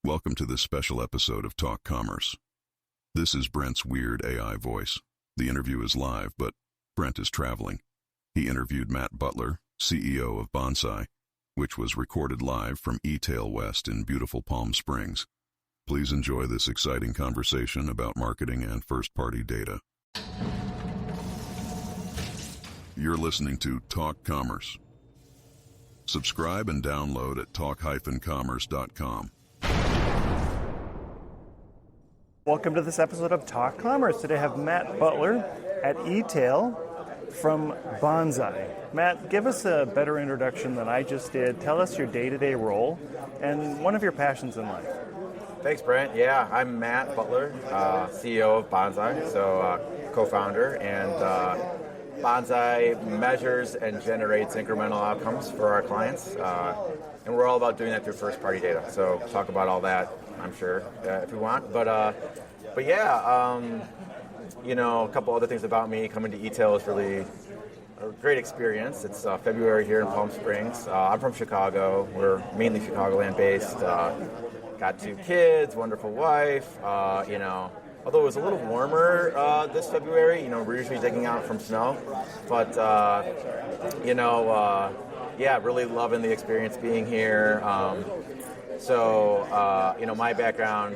Welcome to this special episode of Talk Commerce. This is Brent's weird AI voice. The interview is live, but Brent is traveling. He interviewed Matt Butler, CEO of Bonsai, which was recorded live from eTail West in beautiful Palm Springs. Please enjoy this exciting conversation about marketing and first-party data. You're listening to Talk Commerce. Subscribe and download at talk-commerce.com. Welcome to this episode of Talk Commerce. Today I have Matt Butler at eTail from Bonsai. Matt, give us a better introduction than I just did. Tell us your day-to-day role and one of your passions in life. Thanks, Brent. Yeah, I'm Matt Butler, CEO of Bonsai, so co-founder, and Bonsai measures and generates incremental outcomes for our clients, and we're all about doing that through first-party data. So talk about all that, I'm sure, if we want. But yeah, a couple other things about me. Coming to eTail is really a great experience. It's February here in Palm Springs. I'm from Chicago. We're mainly Chicagoland based. Got 2 kids, wonderful wife. Although it was a little warmer this February, we're usually digging out from snow. But yeah, really loving the experience being here. My background,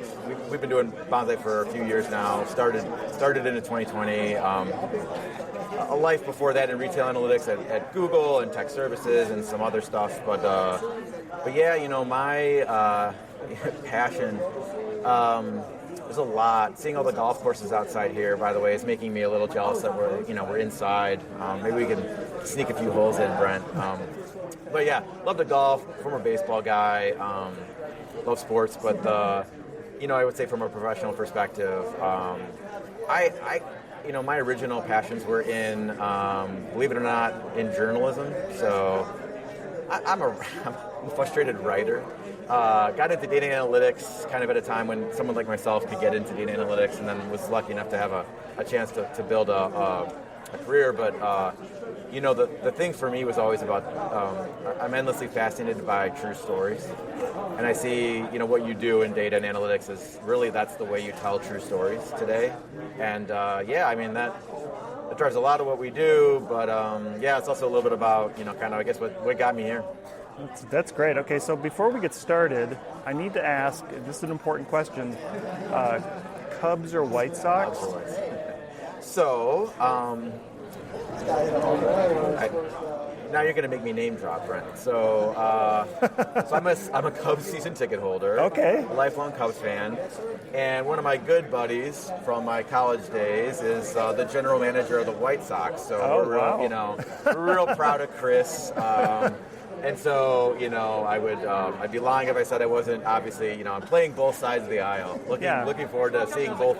we've been doing Bonsai for a few years now. Started into 2020. A life before that in retail analytics at Google and tech services and some other stuff. But yeah, my passion, there's a lot. Seeing all the golf courses outside here, by the way, is making me a little jealous that we're inside. Maybe we can sneak a few holes in, Brent. But yeah, love to golf. Former baseball guy. Love sports, but I would say from a professional perspective, my original passions were in, believe it or not, in journalism. So I'm a frustrated writer. Got into data analytics kind of at a time when someone like myself could get into data analytics, and then was lucky enough to have a chance to build a career. But the thing for me was always about, I'm endlessly fascinated by true stories. And I see, what you do in data and analytics is really, that's the way you tell true stories today. And that drives a lot of what we do. But it's also a little bit about, I guess what got me here. That's great. Okay, so before we get started, I need to ask, this is an important question, Cubs or White Sox? So, now you're going to make me name drop, Brent. So I'm a Cubs season ticket holder. Okay. A lifelong Cubs fan. And one of my good buddies from my college days is the general manager of the White Sox. So we're real proud of Chris. And so, I'd be lying if I said I wasn't. Obviously, I'm playing both sides of the aisle. Looking forward to seeing both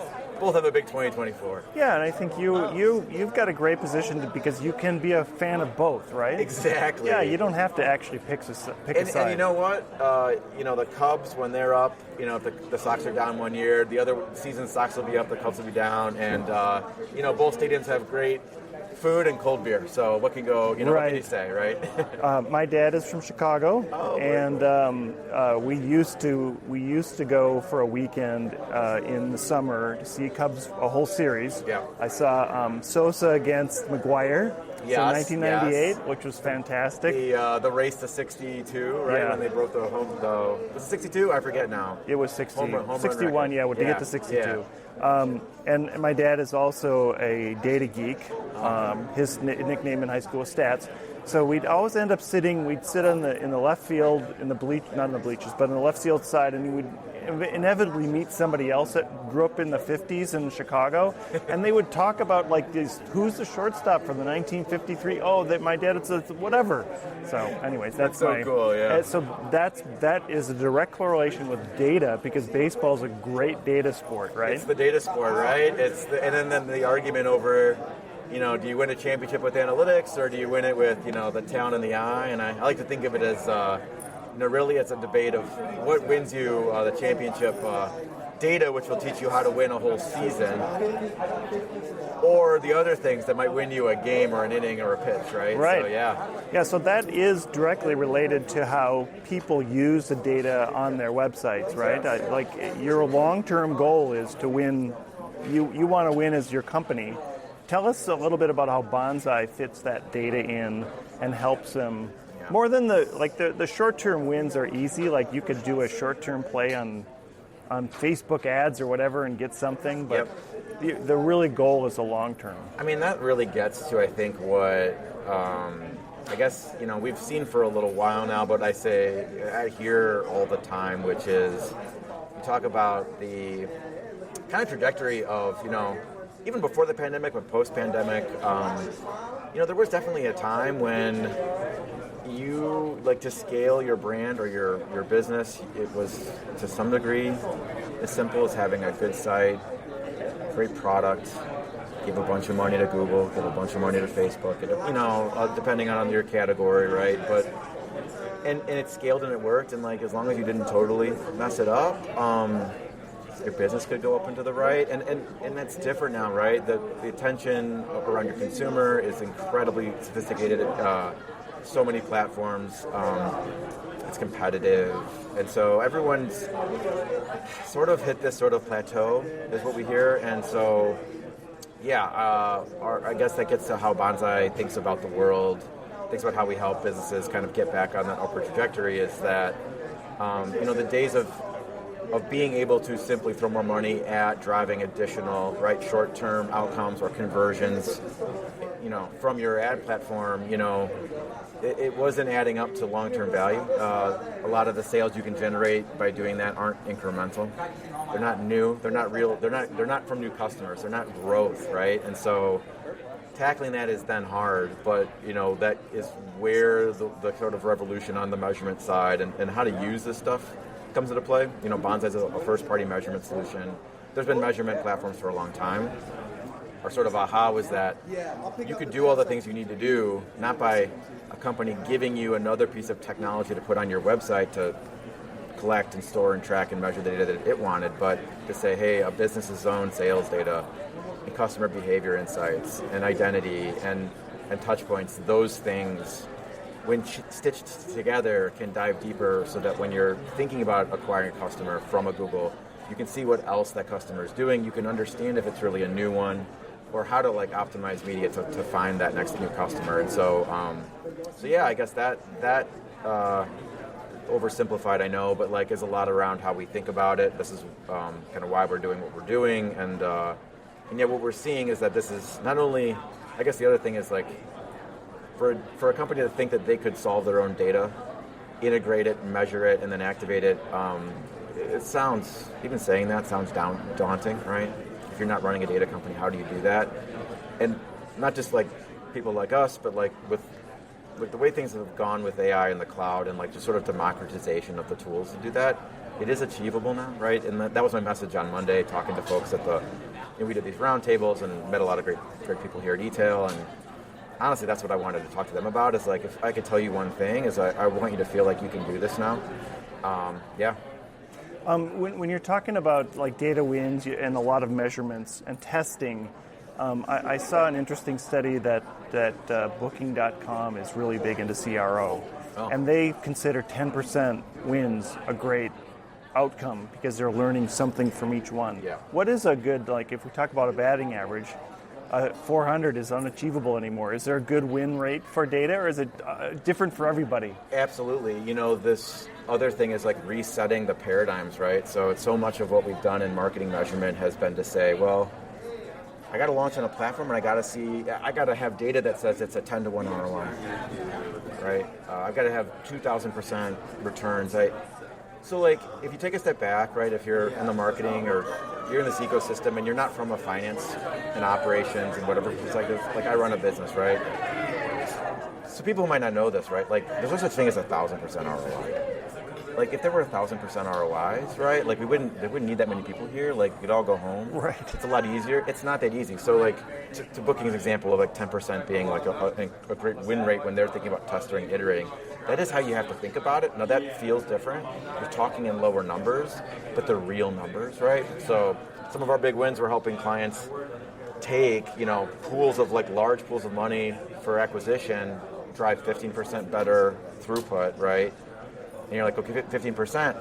have a big 2024. Yeah, and I think you've got a great position because you can be a fan of both, right? Exactly. Yeah, you don't have to actually pick a side. And you know what? The Cubs, when they're up, if the Sox are down one year, the other season Sox will be up, the Cubs will be down, and both stadiums have great food and cold beer. So what can go? Right. What can you say, right? My dad is from Chicago, and we used to go for a weekend in the summer to see Cubs, a whole series. Yeah. I saw Sosa against McGuire. Yes, so 1998, which was fantastic. The race to 62, right? Yeah. When they broke the home. Was it 62? I forget now. It was 60. Home 61, run yeah, to get to 62. Yeah. And my dad is also a data geek. His nickname in high school was Stats. So we'd always end up sitting. We'd sit in the left field, not in the bleachers, but in the left field side, and we'd inevitably meet somebody else that grew up in the 50s in Chicago, and they would talk about who's the shortstop from the 1953. Oh, my dad, it's whatever. So, anyways, that's so cool. Yeah. So that is a direct correlation with data because baseball is a great data sport, right? It's the data sport, right? And then the argument over. Do you win a championship with analytics or do you win it with, the talent in the eye? And I like to think of it as, really it's a debate of what wins you the championship data, which will teach you how to win a whole season, or the other things that might win you a game or an inning or a pitch, right? Right. So, yeah. Yeah, so that is directly related to how people use the data on their websites, right? Like your long-term goal is to win. You want to win as your company. Tell us a little bit about how Bonsai fits that data in and helps them. More than the short-term wins are easy. Like you could do a short-term play on Facebook ads or whatever and get something, but the really goal is the long term. I mean, that really gets to, I think, what I guess, we've seen for a little while now, but I hear all the time, which is you talk about the kind of trajectory of, even before the pandemic, but post-pandemic, there was definitely a time when you to scale your brand or your business, it was to some degree as simple as having a good site, great product, give a bunch of money to Google, give a bunch of money to Facebook, depending on your category, right? But and it scaled and it worked, and as long as you didn't totally mess it up, your business could go up and to the right, and that's different now, right? The attention around your consumer is incredibly sophisticated. So many platforms, it's competitive, and so everyone's sort of hit this sort of plateau, is what we hear, and so, I guess that gets to how Bonsai thinks about the world, thinks about how we help businesses kind of get back on that upward trajectory, is that, the days of being able to simply throw more money at driving additional, short-term outcomes or conversions, from your ad platform, it wasn't adding up to long-term value. A lot of the sales you can generate by doing that aren't incremental. They're not new. They're not real. They're not from new customers. They're not growth, right? And so tackling that is then hard, but that is where the sort of revolution on the measurement side and how to use this stuff comes into play. Bonsai is a first-party measurement solution. There's been measurement platforms for a long time. Our sort of aha was that you could do all the things you need to do, not by a company giving you another piece of technology to put on your website to collect and store and track and measure the data that it wanted, but to say, hey, a business's own sales data and customer behavior insights and identity and touch points, those things, when stitched together, can dive deeper so that when you're thinking about acquiring a customer from a Google, you can see what else that customer is doing. You can understand if it's really a new one, or how to optimize media to find that next new customer. And so, I guess that oversimplified, I know, but is a lot around how we think about it. This is kind of why we're doing what we're doing, and what we're seeing is that this is not only. I guess the other thing is for a company to think that they could solve their own data, integrate it, measure it, and then activate it. It sounds, even saying that sounds daunting, right? If you're not running a data company, how do you do that? And not just people like us, but with the way things have gone with AI in the cloud and just sort of democratization of the tools to do that, it is achievable now, right? And that was my message on Monday, talking to folks at we did these roundtables and met a lot of great people here at eTail, and honestly, that's what I wanted to talk to them about, is if I could tell you one thing, is I want you to feel like you can do this now. When you're talking about data wins and a lot of measurements and testing, I saw an interesting study that Booking.com is really big into CRO, and they consider 10% wins a great outcome because they're learning something from each one. Yeah. What is a good, if we talk about a batting average, 400 is unachievable anymore. Is there a good win rate for data, or is it different for everybody? Absolutely. This other thing is resetting the paradigms, right? So much of what we've done in marketing measurement has been to say, well, I got to launch on a platform and I got to have data that says it's a 10-to-1 ROI, right? I've got to have 2,000% returns. So if you take a step back, right, if you're in the marketing or you're in this ecosystem and you're not from a finance and operations and whatever perspective, I run a business, right? So people might not know this, right? There's no such thing as 1,000% ROI. If there were 1,000% ROIs, right? They wouldn't need that many people here. You'd all go home. Right. It's a lot easier. It's not that easy. So to Booking's example of 10% being a great win rate when they're thinking about testing and iterating, That is how you have to think about it. Now that feels different. You're talking in lower numbers, but they're real numbers, right? So some of our big wins, we're helping clients take, pools of large pools of money for acquisition, drive 15% better throughput, right? And you're like, okay, 15%,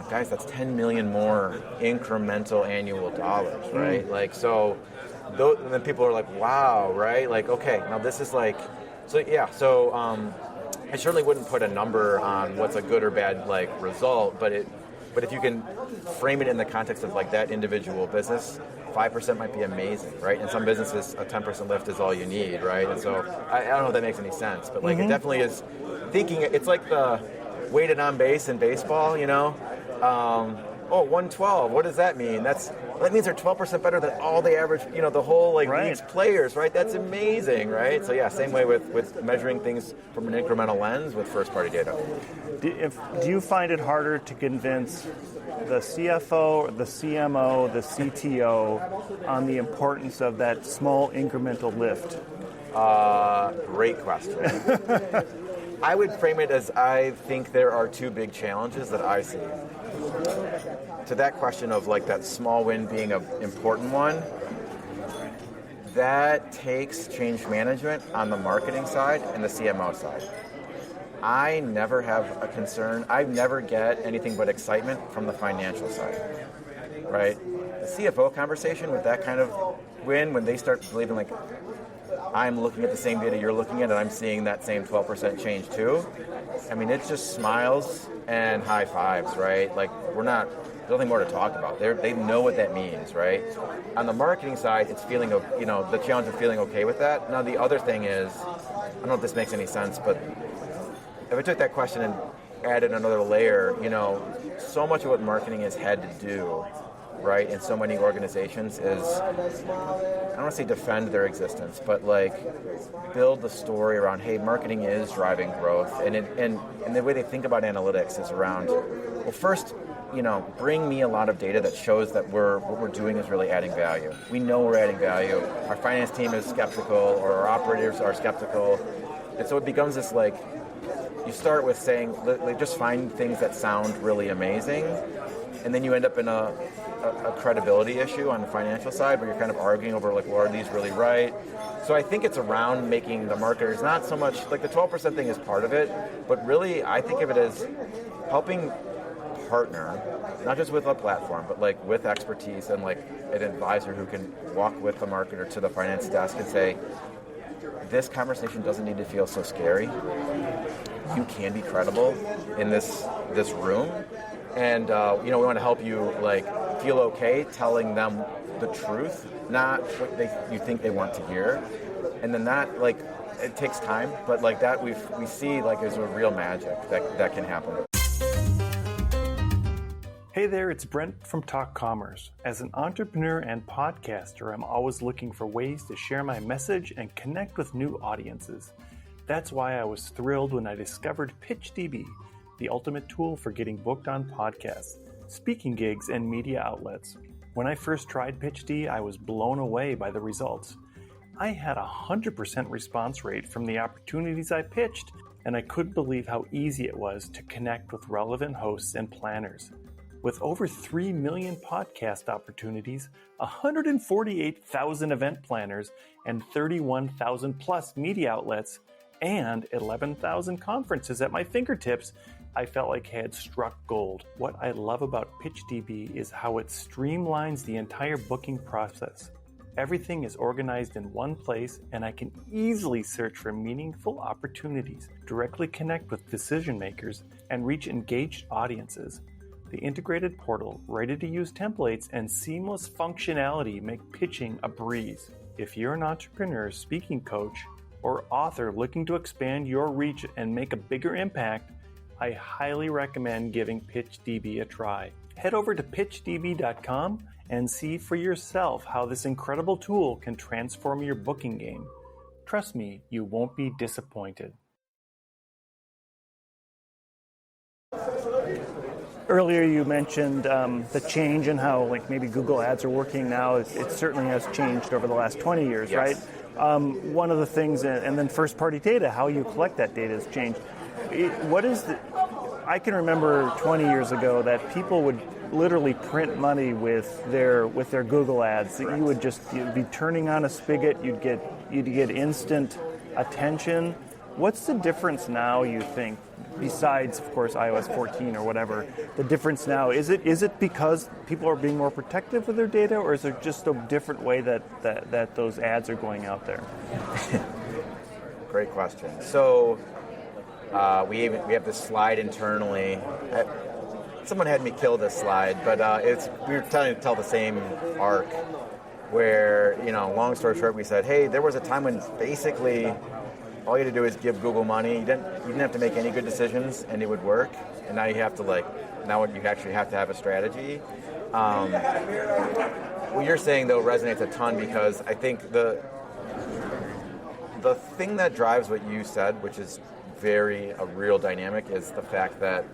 guys, that's 10 million more incremental annual dollars, right? And then people are like, wow, right? Okay, now this is I certainly wouldn't put a number on what's a good or bad result, but if you can frame it in the context of that individual business, 5% might be amazing, right? In some businesses, a 10% lift is all you need, right? And so I don't know if that makes any sense, but it definitely is thinking. It's like the weighted on base in baseball, 112. What does that mean? That means they're 12% better than all the average, the whole league's players, right? That's amazing, right? So yeah, same way with measuring things from an incremental lens with first-party data. Do you find it harder to convince the CFO, the CMO, the CTO on the importance of that small incremental lift? Great question. I would frame it as I think there are two big challenges that I see. To that question of that small win being an important one, that takes change management on the marketing side and the CMO side. I never have a concern. I never get anything but excitement from the financial side, right? The CFO conversation with that kind of win, when they start believing I'm looking at the same data you're looking at and I'm seeing that same 12% change too, it's just smiles and high fives, right? There's nothing more to talk about. They know what that means, right? On the marketing side, it's feeling, the challenge of feeling okay with that. Now the other thing is, I don't know if this makes any sense, but if I took that question and added another layer, so much of what marketing has had to do, right, in so many organizations is, I don't want to say defend their existence, but build the story around, hey, marketing is driving growth. And the way they think about analytics is around, well, first, bring me a lot of data that shows that what we're doing is really adding value. We know we're adding value. Our finance team is skeptical, or our operators are skeptical. And so it becomes this you start with saying, just find things that sound really amazing, and then you end up in a credibility issue on the financial side where you're kind of arguing over are these really right? So I think it's around making the marketers not so much, the 12% thing is part of it, but really I think of it as helping partner, not just with a platform, but with expertise and an advisor who can walk with the marketer to the finance desk and say, this conversation doesn't need to feel so scary. You can be credible in this room, and we want to help you feel okay telling them the truth, not what you think they want to hear. And then that it takes time, but that we see there's a real magic that can happen. Hey there, it's Brent from Talk Commerce. As an entrepreneur and podcaster, I'm always looking for ways to share my message and connect with new audiences. That's why I was thrilled when I discovered PitchDB, the ultimate tool for getting booked on podcasts, speaking gigs, and media outlets. When I first tried PitchD, I was blown away by the results. I had a 100% response rate from the opportunities I pitched, and I couldn't believe how easy it was to connect with relevant hosts and planners. With over 3 million podcast opportunities, 148,000 event planners, and 31,000 plus media outlets, and 11,000 conferences at my fingertips, I felt like I had struck gold. What I love about PitchDB is how it streamlines the entire booking process. Everything is organized in one place, and I can easily search for meaningful opportunities, directly connect with decision makers, and reach engaged audiences. The integrated portal, ready-to-use templates, and seamless functionality make pitching a breeze. If you're an entrepreneur, speaking coach, or author looking to expand your reach and make a bigger impact, I highly recommend giving PitchDB a try. Head over to pitchdb.com and see for yourself how this incredible tool can transform your booking game. Trust me, you won't be disappointed. Earlier you mentioned the change in how maybe Google Ads are working now. It certainly has changed over the last 20 years, yes. Right? One of the things, and then first-party data, how you collect that data has changed. I can remember 20 years ago that people would literally print money with their Google ads. You'd be turning on a spigot, you'd get instant attention. What's the difference now, you think, besides, of course, iOS 14 or whatever? The difference now, is it because people are being more protective of their data, or is there just a different way that those ads are going out there? Great question. So we have this slide internally. Someone had me kill this slide, but we were trying to tell the same arc where, long story short, we said, hey, there was a time when basically all you had to do is give Google money. You didn't have to make any good decisions, and it would work. And now you have to now you actually have to have a strategy. What you're saying, though, resonates a ton, because I think the thing that drives what you said, which is a real dynamic, is the fact that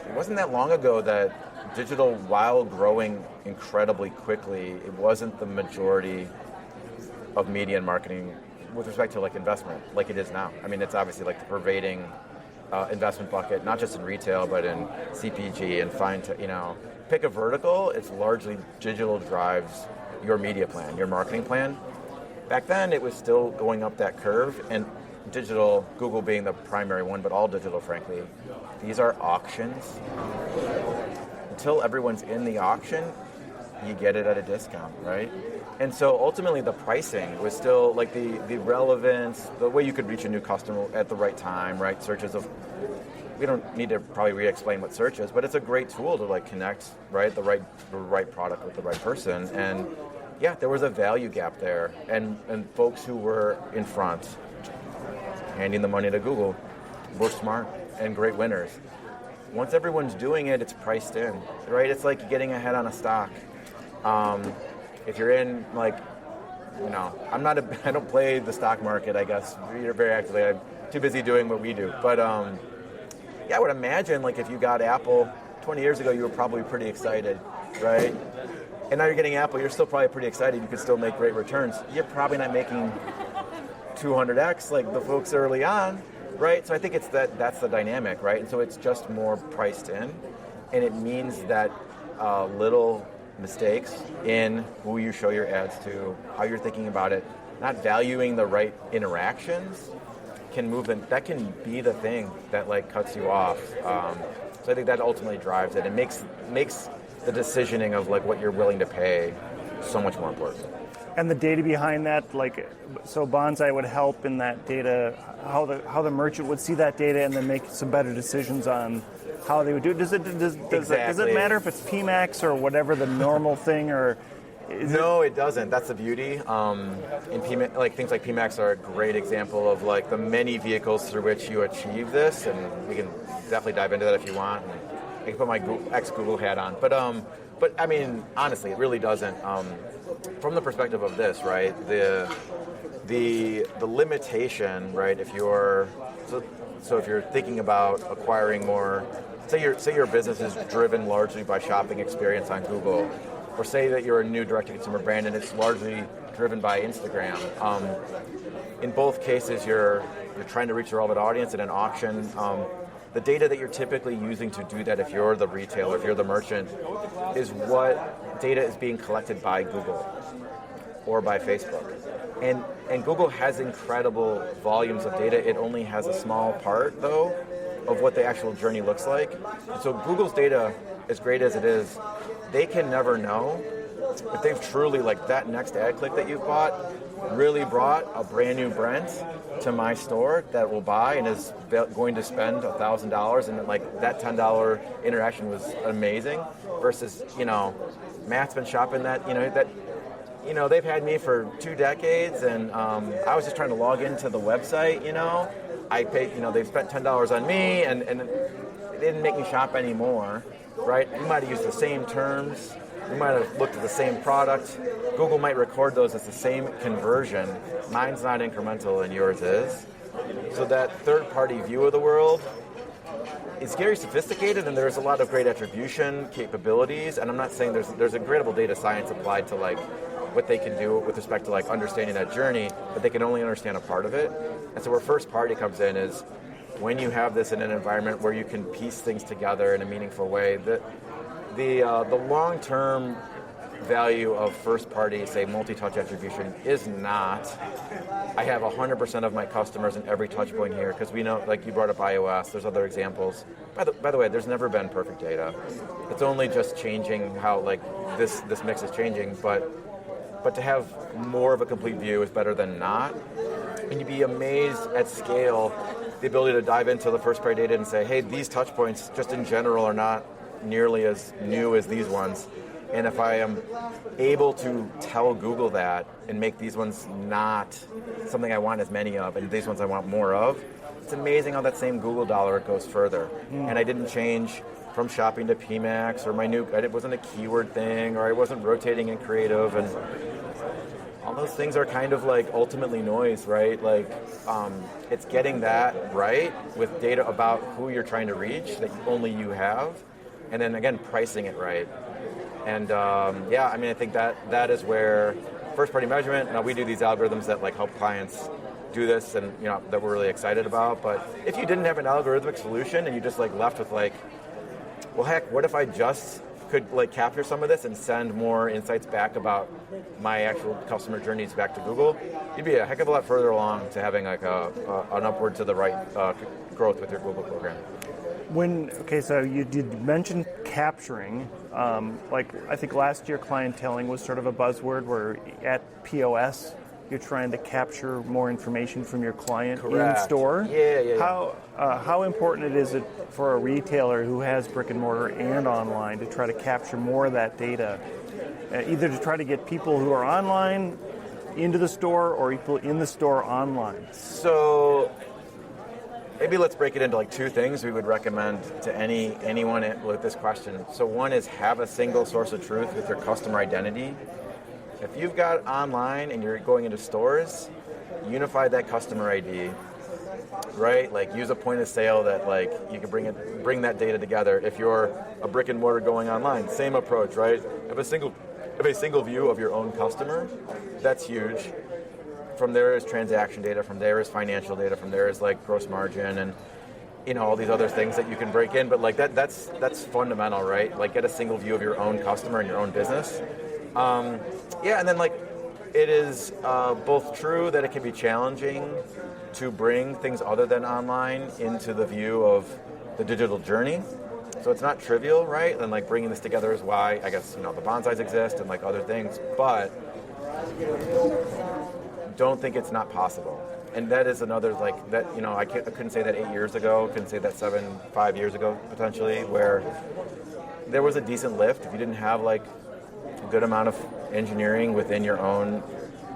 it wasn't that long ago that digital, while growing incredibly quickly, it wasn't the majority of media and marketing with respect to investment like it is now. I mean, it's obviously the pervading investment bucket, not just in retail, but in CPG and pick a vertical. It's largely digital drives your media plan, your marketing plan. Back then, it was still going up that curve, and digital, Google being the primary one, but all digital, frankly, these are auctions. Until everyone's in the auction, you get it at a discount, right? And so ultimately the pricing was still the relevance, the way you could reach a new customer at the right time, right? We don't need to probably re-explain what search is, but it's a great tool to connect, right, the right product with the right person. And yeah, there was a value gap there, and folks who were in front, handing the money to Google, were smart and great winners. Once everyone's doing it, it's priced in, right? It's like getting ahead on a stock. If you're in, I don't play the stock market, I guess, very actively. I'm too busy doing what we do. But I would imagine, if you got Apple 20 years ago, you were probably pretty excited, right? And now you're getting Apple, you're still probably pretty excited. You could still make great returns. You're probably not making 200x like the folks early on, right? So I think that's the dynamic, right? And so it's just more priced in, and it means that little mistakes in who you show your ads to, how you're thinking about it, not valuing the right interactions, can move them. That can be the thing that cuts you off. So I think that ultimately drives it and makes the decisioning of what you're willing to pay so much more important. And the data behind that, so Bonsai would help in that data, how the merchant would see that data and then make some better decisions on how they would do it. Does it matter if it's PMAX or whatever the normal thing, or? No, it doesn't. That's the beauty. In PMAX, things like PMAX are a great example of the many vehicles through which you achieve this, and we can definitely dive into that if you want. And I can put my ex-Google hat on, but I mean, honestly, it really doesn't. From the perspective of this, right? The limitation, right? If you're thinking about acquiring more, say your business is driven largely by shopping experience on Google, or say that you're a new direct-to-consumer brand and it's largely driven by Instagram. In both cases, you're trying to reach a relevant audience in an auction. The data that you're typically using to do that, if you're the retailer, if you're the merchant, is what data is being collected by Google or by Facebook. And Google has incredible volumes of data. It only has a small part, though, of what the actual journey looks like. So Google's data, as great as it is, they can never know if they've truly, that next ad click that you've bought really brought a brand new Brent to my store that will buy and is going to spend $1,000, and that $10 interaction was amazing, versus Matt's been shopping that they've had me for 2 decades, and I was just trying to log into the website. I paid, they've spent $10 on me, and it didn't make me shop anymore, right? You might have used the same terms. You might have looked at the same product. Google might record those as the same conversion. Mine's not incremental and yours is. So that third-party view of the world, it's very sophisticated, and there's a lot of great attribution capabilities. And I'm not saying there's incredible data science applied to like what they can do with respect to like understanding that journey, but they can only understand a part of it. And so where first party comes in is when you have this in an environment where you can piece things together in a meaningful way. The long-term value of first-party, say, multi-touch attribution is not, I have 100% of my customers in every touch point here, because we know, like you brought up iOS, there's other examples. By the way, there's never been perfect data. It's only just changing how, like, this mix is changing, but to have more of a complete view is better than not. And you'd be amazed at scale, the ability to dive into the first-party data and say, hey, these touch points just in general are not nearly as new as these ones. And if I am able to tell Google that and make these ones not something I want as many of and these ones I want more of, it's amazing how that same Google dollar goes further. And I didn't change from shopping to PMax, or it wasn't a keyword thing, or I wasn't rotating in creative, and all those things are kind of like ultimately noise, right? Like it's getting that right with data about who you're trying to reach that only you have, and then again pricing it right. And I think that is where first-party measurement. Now we do these algorithms that like help clients do this, and that we're really excited about. But if you didn't have an algorithmic solution and you just like left with like, well, heck, what if I just could like capture some of this and send more insights back about my actual customer journeys back to Google, you'd be a heck of a lot further along to having like an upward to the right growth with your Google program. So you did mention capturing, like I think last year clienteling was sort of a buzzword where at POS you're trying to capture more information from your client in store. Yeah. How important is it for a retailer who has brick and mortar and online to try to capture more of that data, either to try to get people who are online into the store or people in the store online? So maybe let's break it into like two things we would recommend to anyone with this question. So one is have a single source of truth with your customer identity. If you've got online and you're going into stores, unify that customer ID, right? Like use a point of sale that like you can bring that data together. If you're a brick and mortar going online, same approach, right? Have a single view of your own customer. That's huge. From there is transaction data, from there is financial data, from there is like gross margin and all these other things that you can break in. But like that's fundamental, right? Like get a single view of your own customer and your own business. And then like it is both true that it can be challenging to bring things other than online into the view of the digital journey. So it's not trivial, right? And like bringing this together is why I guess the Bonsais exist and like other things, but don't think it's not possible. And that is another like that I couldn't say that 8 years ago, couldn't say that 5 years ago potentially, where there was a decent lift if you didn't have like a good amount of engineering within your own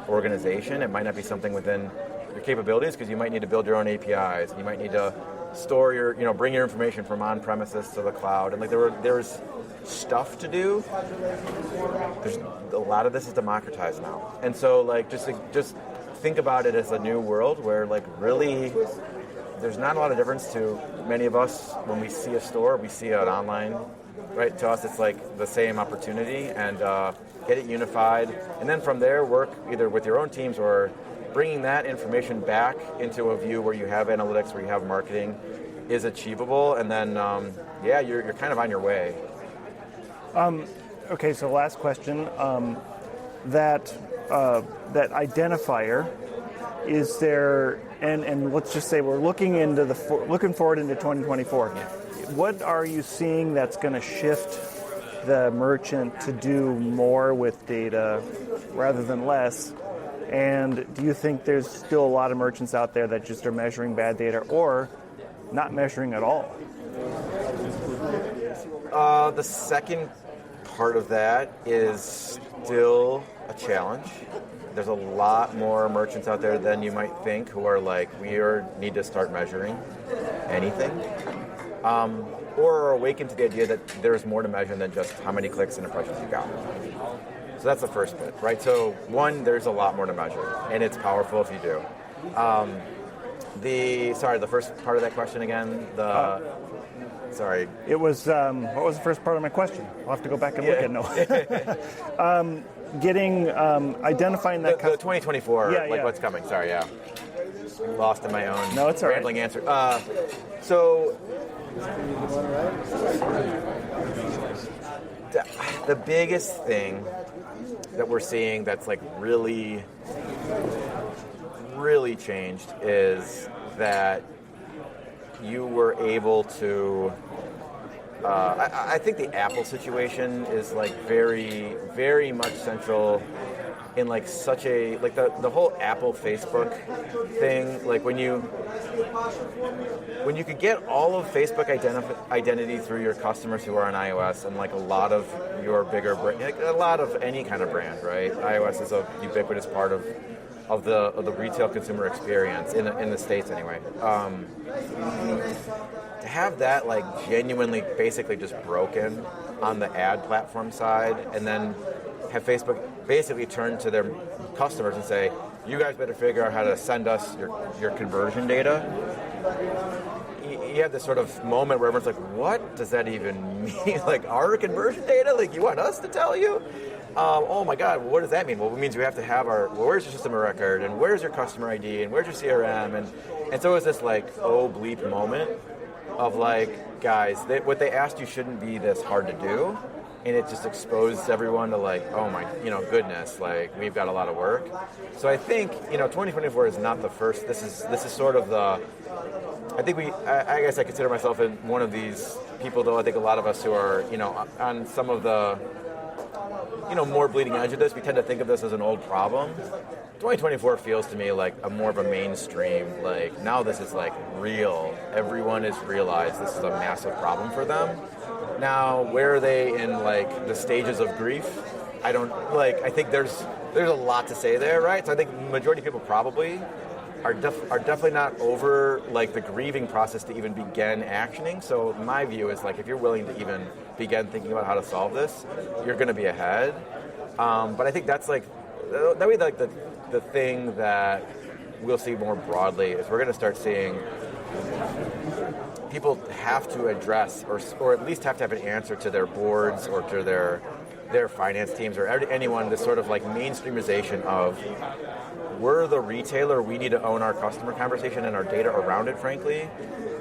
organization. It might not be something within your capabilities because you might need to build your own APIs. You might need to store bring your information from on-premises to the cloud. And like there's stuff to do. There's a lot of this is democratized now. And so like just think about it as a new world where like really there's not a lot of difference to many of us when we see a store, we see it online. Right, to us it's like the same opportunity, and get it unified, and then from there work either with your own teams or bringing that information back into a view where you have analytics, where you have marketing, is achievable, and then you're kind of on your way. Okay, so last question. That identifier, is there, and let's just say we're looking forward into 2024. Yeah. What are you seeing that's going to shift the merchant to do more with data rather than less? And do you think there's still a lot of merchants out there that just are measuring bad data or not measuring at all? The second part of that is still a challenge. There's a lot more merchants out there than you might think who are like, need to start measuring anything. Or are awakened to the idea that there's more to measure than just how many clicks and impressions you got. So that's the first bit, right? So one, there's a lot more to measure, and it's powerful if you do. The first part of that question again, Sorry. It was, what was the first part of my question? I'll have to go back and look at it. Identifying that the 2024, what's coming. Sorry, lost in my own rambling answer. So the biggest thing that we're seeing that's like really, really changed is that you were able to I think the Apple situation is like very, very much central in like such a, like the whole Apple Facebook thing, like when you could get all of Facebook identity through your customers who are on iOS, and like a lot of your bigger brand, like a lot of any kind of brand, right? iOS is a ubiquitous part of the retail consumer experience in the States anyway. To have that like genuinely basically just broken on the ad platform side, and then have Facebook basically turn to their customers and say, you guys better figure out how to send us your conversion data. You have this sort of moment where everyone's like, what does that even mean? Like, our conversion data? Like, you want us to tell you? Oh my God, what does that mean? Well, it means we have to have where's your system of record, and where's your customer ID, and where's your CRM? And so it was this like, oh bleep moment of like, guys, what they asked you shouldn't be this hard to do. And it just exposed everyone to like, oh my, goodness, like we've got a lot of work. So I think, 2024 is not the first. This is sort of the. I think I guess I consider myself in one of these people, though. I think a lot of us who are, on some of the, more bleeding edge of this, we tend to think of this as an old problem. 2024 feels to me like a more of a mainstream, like now this is like real. Everyone has realized this is a massive problem for them. Now, where are they in like the stages of grief? I think there's a lot to say there, right? So I think the majority of people probably are definitely not over like the grieving process to even begin actioning. So my view is like if you're willing to even begin thinking about how to solve this, you're going to be ahead. But I think that's like that way like the thing that we'll see more broadly is we're going to start seeing people have to address or at least have to have an answer to their boards or to their finance teams or anyone, this sort of like mainstreamization of we're the retailer, we need to own our customer conversation and our data around it, frankly.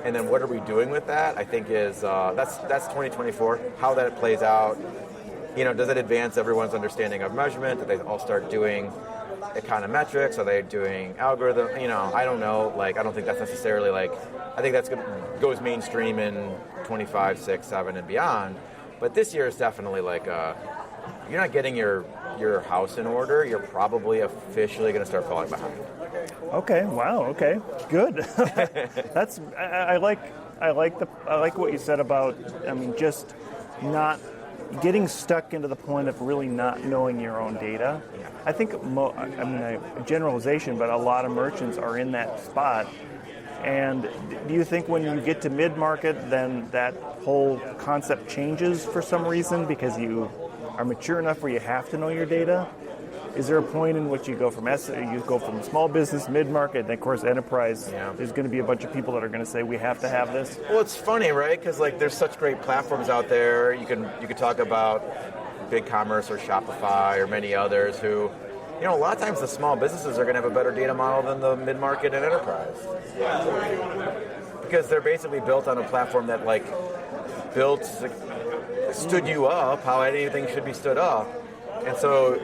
And then what are we doing with that? I think is that's 2024. How that plays out, does it advance everyone's understanding of measurement? Do they all start doing econometrics? Are they doing algorithm? I don't know. Like, I don't think that's necessarily like. I think that's goes mainstream in 25, 6, 7, and beyond. But this year is definitely like you're not getting your house in order. You're probably officially going to start falling behind. Okay. Wow. Okay. Good. That's. I like what you said about. Just not getting stuck into the point of really not knowing your own data. Yeah. I think, a generalization, but a lot of merchants are in that spot. And do you think when you get to mid-market, then that whole concept changes for some reason because you are mature enough where you have to know your data? Is there a point in which you go from small business, mid-market, and of course enterprise? Yeah. There's going to be a bunch of people that are going to say we have to have this. Well, it's funny, right? Because like there's such great platforms out there. You could talk about BigCommerce or Shopify or many others who, a lot of times the small businesses are going to have a better data model than the mid-market and enterprise. Because they're basically built on a platform that like stood you up how anything should be stood up. And so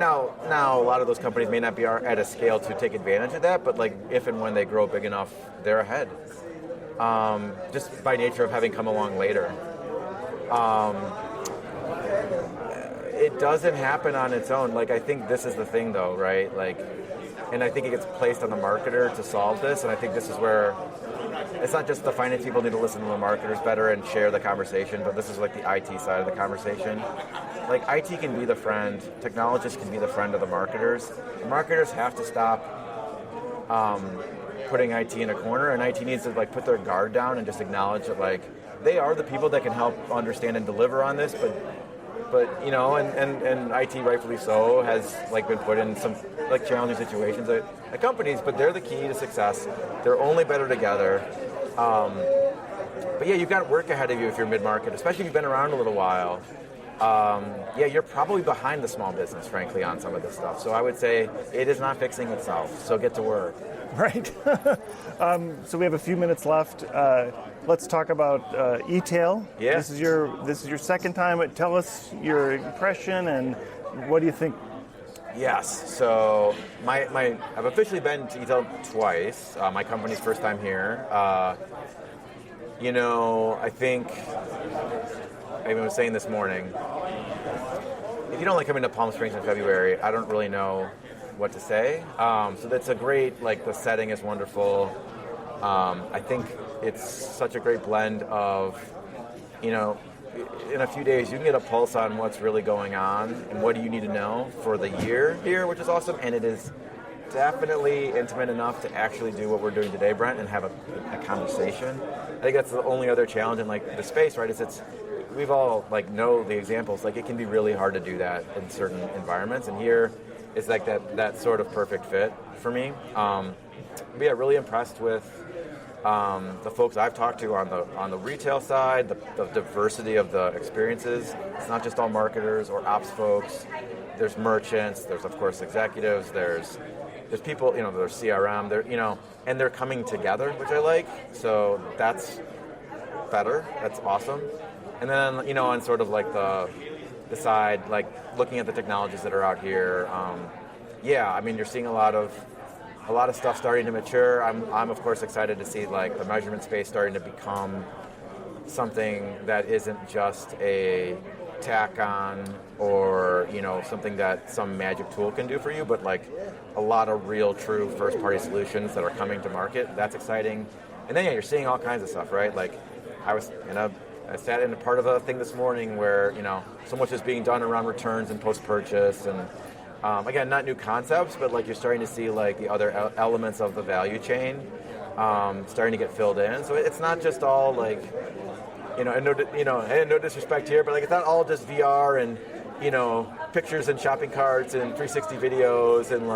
now a lot of those companies may not be at a scale to take advantage of that, but like if and when they grow big enough, they're ahead. Just by nature of having come along later. It doesn't happen on its own. Like, I think this is the thing, though, right? Like, and I think it gets placed on the marketer to solve this, and I think this is where it's not just the finance people need to listen to the marketers better and share the conversation, but this is like the IT side of the conversation. Like, IT can be the friend, technologists can be the friend of the marketers. The marketers have to stop putting IT in a corner, and IT needs to like put their guard down and just acknowledge that like they are the people that can help understand and deliver on this, but and IT rightfully so has like been put in some like challenging situations at companies, but they're the key to success. They're only better together. But yeah, you've got work ahead of you if you're mid-market, especially if you've been around a little while. Yeah, you're probably behind the small business, frankly, on some of this stuff. So I would say it is not fixing itself. So get to work. Right. So we have a few minutes left. Let's talk about eTail. Yeah. This is your second time. Tell us your impression and what do you think? Yes. So I've officially been to eTail twice. My company's first time here. I think I even was saying this morning, if you don't like coming to Palm Springs in February, I don't really know what to say. So that's a great, the setting is wonderful. I think it's such a great blend of, in a few days you can get a pulse on what's really going on and what do you need to know for the year here, which is awesome. And it is definitely intimate enough to actually do what we're doing today, Brent, and have a conversation. I think that's the only other challenge in the space, right? We've all know the examples. It can be really hard to do that in certain environments, and here it's that sort of perfect fit for me. But yeah, really impressed with the folks I've talked to on the retail side, the diversity of the experiences. It's not just all marketers or ops folks. There's merchants. There's of course executives. There's people. There's CRM. And they're coming together, which I like. So that's better. That's awesome. And then on sort of the side, looking at the technologies that are out here. You're seeing a lot of stuff starting to mature. I'm of course excited to see the measurement space starting to become something that isn't just a tack on or something that some magic tool can do for you, but a lot of real true first party solutions that are coming to market. That's exciting. And then you're seeing all kinds of stuff, right? I sat in a part of a thing this morning where so much is being done around returns and post-purchase, and again, not new concepts, but you're starting to see the other elements of the value chain starting to get filled in. So it's not just all and no disrespect here, but it's not all just VR and pictures and shopping carts and 360 videos and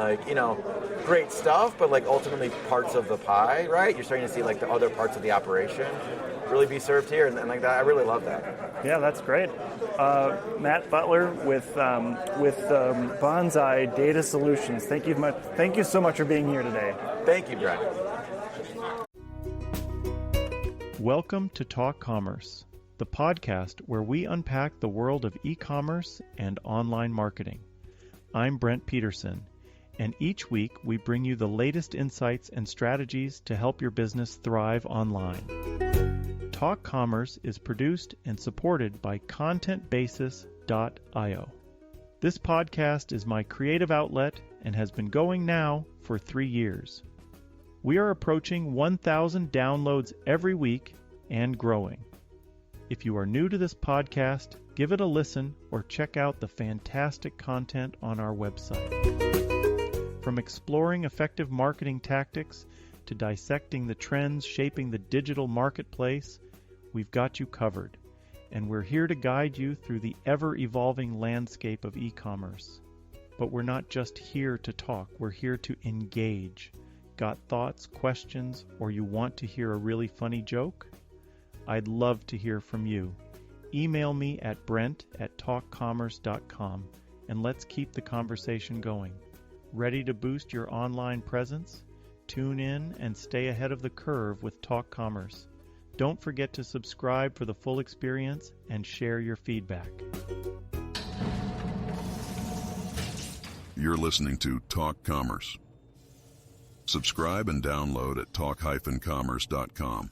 great stuff, but ultimately parts of the pie, right? You're starting to see the other parts of the operation really be served here, and that. I really love that. Yeah, that's great. Matt Butler with Bonsai Data Solutions. Thank you so much for being here today. Thank you, Brent. Welcome to Talk Commerce, the podcast where we unpack the world of e-commerce and online marketing. I'm Brent Peterson, and each week we bring you the latest insights and strategies to help your business thrive online. Talk Commerce is produced and supported by ContentBasis.io. This podcast is my creative outlet and has been going now for 3 years. We are approaching 1,000 downloads every week and growing. If you are new to this podcast, give it a listen or check out the fantastic content on our website. From exploring effective marketing tactics to dissecting the trends shaping the digital marketplace, we've got you covered, and we're here to guide you through the ever-evolving landscape of e-commerce. But we're not just here to talk, we're here to engage. Got thoughts, questions, or you want to hear a really funny joke? I'd love to hear from you. Email me at brent@talkcommerce.com, and let's keep the conversation going. Ready to boost your online presence? Tune in and stay ahead of the curve with Talk Commerce. Don't forget to subscribe for the full experience and share your feedback. You're listening to Talk Commerce. Subscribe and download at talk-commerce.com.